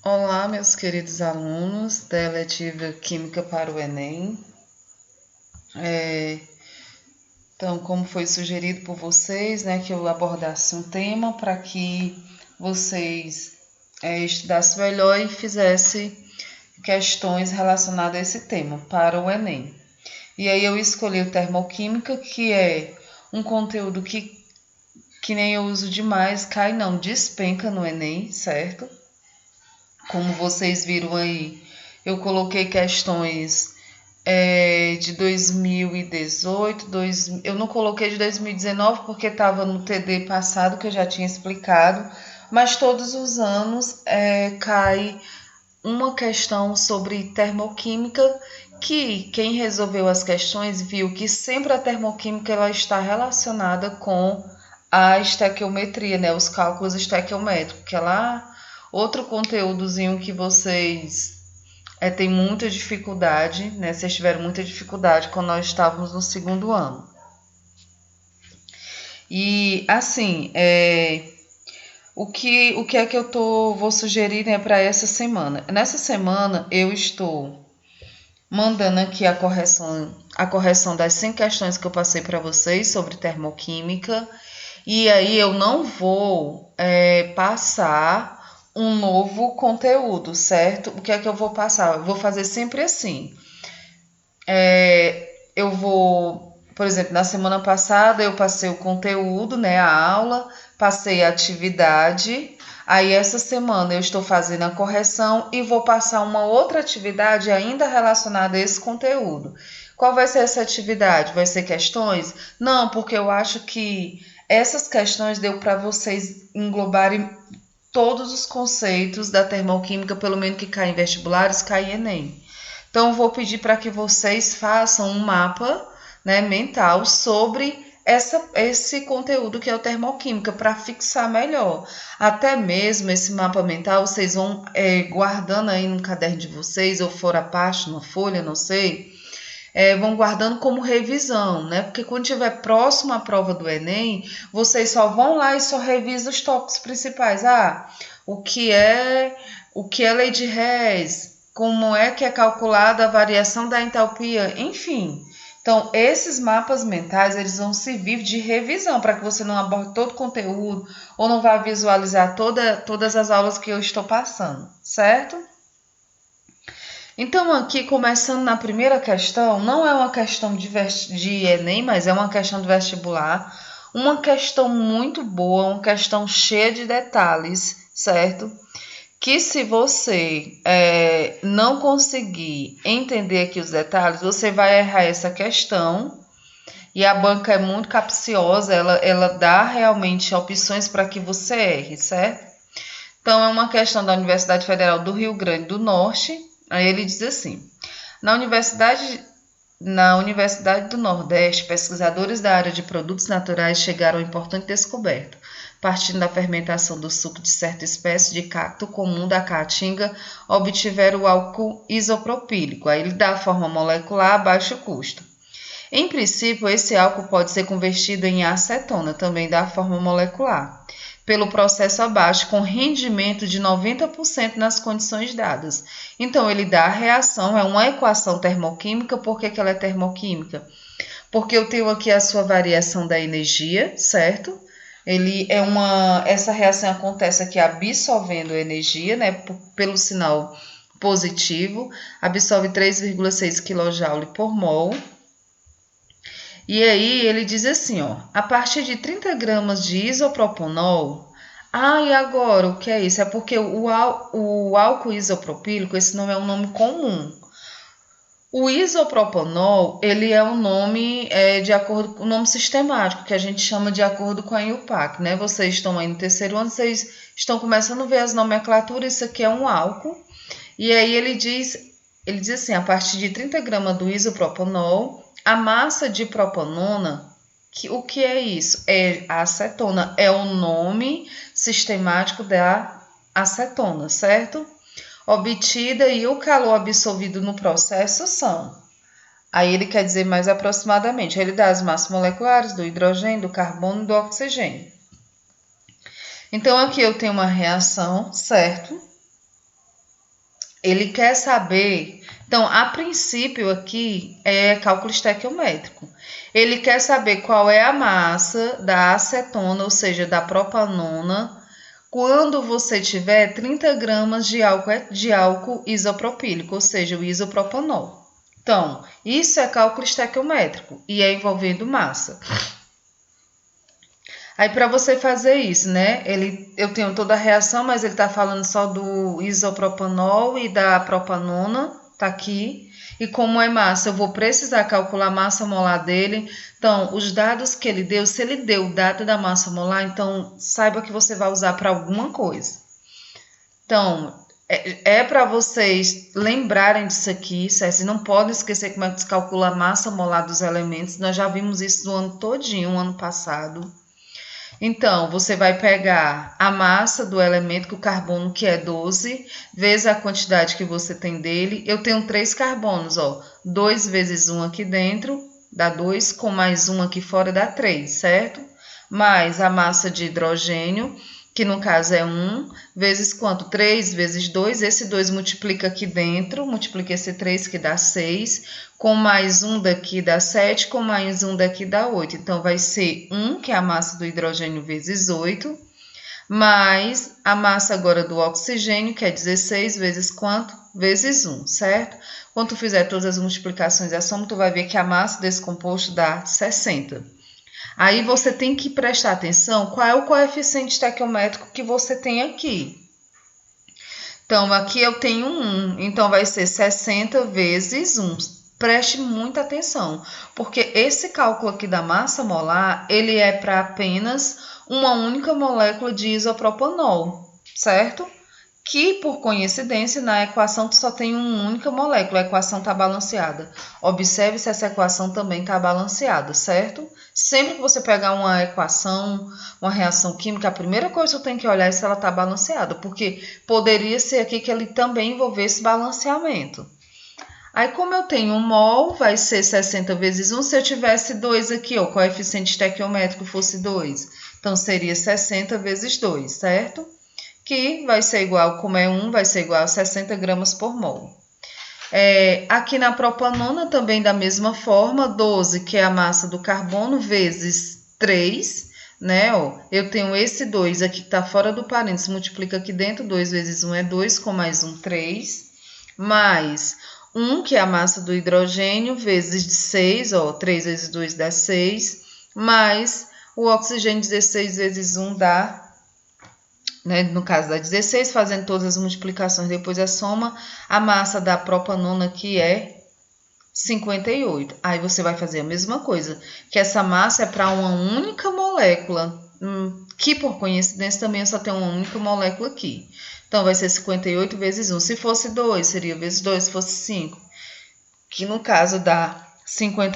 Olá, meus queridos alunos da eletiva Química para o Enem. É, então, como foi sugerido por vocês, né, que eu abordasse um tema para que vocês estudassem melhor e fizessem questões relacionadas a esse tema para o Enem. E aí eu escolhi o Termoquímica, que é um conteúdo que nem eu uso demais, cai não, despenca no Enem, certo? Como vocês viram aí, eu coloquei questões de 2018, eu não coloquei de 2019 porque estava no TD passado que eu já tinha explicado, mas todos os anos cai uma questão sobre termoquímica que quem resolveu as questões viu que sempre a termoquímica ela está relacionada com a estequiometria, né, os cálculos estequiométricos, que é lá outro conteúdozinho que vocês têm muita dificuldade, né? Vocês tiveram muita dificuldade quando nós estávamos no segundo ano. E assim, o que é que vou sugerir, né, para essa semana? Nessa semana eu estou mandando aqui a correção das 5 questões que eu passei para vocês sobre termoquímica. E aí eu não vou passar um novo conteúdo, certo? O que é que eu vou passar? Eu vou fazer sempre assim. Eu vou, por exemplo, na semana passada eu passei o conteúdo, né, a aula, passei a atividade. Aí essa semana eu estou fazendo a correção e vou passar uma outra atividade ainda relacionada a esse conteúdo. Qual vai ser essa atividade? Vai ser questões? Não, porque eu acho que essas questões deu para vocês englobarem todos os conceitos da termoquímica, pelo menos que cai em vestibulares, cai em Enem. Então, eu vou pedir para que vocês façam um mapa, né, mental sobre esse conteúdo que é o termoquímica, para fixar melhor. Até mesmo esse mapa mental, vocês vão guardando aí no caderno de vocês, ou fora a parte, numa folha, não sei, vão guardando como revisão, né? Porque quando estiver próximo à prova do Enem, vocês só vão lá e só revisam os tópicos principais. O que é, o que é lei de Hess, como é que é calculada a variação da entalpia, enfim. Então, esses mapas mentais, eles vão servir de revisão para que você não aborde todo o conteúdo ou não vá visualizar todas as aulas que eu estou passando, certo? Então, aqui, começando na primeira questão, não é uma questão de Enem, mas é uma questão de vestibular. Uma questão muito boa, uma questão cheia de detalhes, certo? Que se você não conseguir entender aqui os detalhes, você vai errar essa questão. E a banca é muito capciosa, ela dá realmente opções para que você erre, certo? Então, é uma questão da Universidade Federal do Rio Grande do Norte. Aí ele diz assim: na Universidade do Nordeste, pesquisadores da área de produtos naturais chegaram a importante descoberta. Partindo da fermentação do suco de certa espécie de cacto comum da caatinga, obtiveram o álcool isopropílico. Aí ele dá a forma molecular a baixo custo. Em princípio, esse álcool pode ser convertido em acetona, também da forma molecular, pelo processo abaixo, com rendimento de 90% nas condições dadas. Então, ele dá a reação, é uma equação termoquímica. Por que ela é termoquímica? Porque eu tenho aqui a sua variação da energia, certo? Essa reação acontece aqui absorvendo energia, né, pelo sinal positivo, absorve 3,6 kJ por mol. E aí ele diz assim, ó, a partir de 30 gramas de isopropanol. E agora o que é isso? É porque o álcool isopropílico, esse não é um nome comum. O isopropanol, ele é um nome de acordo com o nome sistemático, que a gente chama de acordo com a IUPAC, né? Vocês estão aí no terceiro ano, vocês estão começando a ver as nomenclaturas, isso aqui é um álcool. E aí ele diz assim, a partir de 30 gramas do isopropanol, a massa de propanona, o que é isso? É a acetona, é o nome sistemático da acetona, certo? Obtida e o calor absorvido no processo são. Aí ele quer dizer mais aproximadamente, ele dá as massas moleculares do hidrogênio, do carbono e do oxigênio. Então aqui eu tenho uma reação, certo? Ele quer saber... Então, a princípio aqui é cálculo estequiométrico. Ele quer saber qual é a massa da acetona, ou seja, da propanona, quando você tiver 30 gramas de álcool isopropílico, ou seja, o isopropanol. Então, isso é cálculo estequiométrico e é envolvendo massa. Aí, para você fazer isso, né? Eu tenho toda a reação, mas ele está falando só do isopropanol e da propanona, tá aqui. E como é massa, eu vou precisar calcular a massa molar dele. Então, os dados que ele deu, se ele deu o dado da massa molar, então saiba que você vai usar para alguma coisa. Então, é para vocês lembrarem disso aqui, certo? Vocês não podem esquecer como é que se calcula a massa molar dos elementos. Nós já vimos isso no ano todinho, no ano passado. Então, você vai pegar a massa do elemento, que o carbono que é 12, vezes a quantidade que você tem dele. Eu tenho 3 carbonos, ó. 2 vezes 1 aqui dentro, dá 2, com mais 1 aqui fora dá 3, certo? Mais a massa de hidrogênio, que no caso é 1, vezes quanto? 3 vezes 2, esse 2 multiplica aqui dentro, multiplica esse 3 que dá 6, com mais 1 daqui dá 7, com mais 1 daqui dá 8. Então, vai ser 1, que é a massa do hidrogênio, vezes 8, mais a massa agora do oxigênio, que é 16, vezes quanto? Vezes 1, certo? Quando tu fizer todas as multiplicações e a soma, tu vai ver que a massa desse composto dá 60. Aí você tem que prestar atenção qual é o coeficiente estequiométrico que você tem aqui. Então, aqui eu tenho 1, então vai ser 60 vezes 1. Preste muita atenção, porque esse cálculo aqui da massa molar, ele é para apenas uma única molécula de isopropanol, certo? Que, por coincidência, na equação tu só tem uma única molécula, a equação está balanceada. Observe se essa equação também está balanceada, certo? Sempre que você pegar uma equação, uma reação química, a primeira coisa que você tem que olhar é se ela está balanceada, porque poderia ser aqui que ele também envolvesse balanceamento. Aí, como eu tenho um mol, vai ser 60 vezes 1. Se eu tivesse 2 aqui, o coeficiente estequiométrico fosse 2, então seria 60 vezes 2, certo? Que vai ser igual, como é 1, vai ser igual a 60 gramas por mol. Aqui na propanona também da mesma forma, 12, que é a massa do carbono, vezes 3, né? Ó, eu tenho esse 2 aqui que está fora do parênteses, multiplica aqui dentro, 2 vezes 1 é 2, com mais 1, 3, mais 1, que é a massa do hidrogênio, vezes 6, ó, 3 vezes 2 dá 6, mais o oxigênio, 16 vezes 1 dá, né, no caso dá 16, fazendo todas as multiplicações, depois a soma, a massa da propanona que é 58. Aí você vai fazer a mesma coisa, que essa massa é para uma única molécula, que por coincidência também só tem uma única molécula aqui. Então, vai ser 58 vezes 1. Se fosse 2, seria vezes 2, se fosse 5, que no caso dá 50.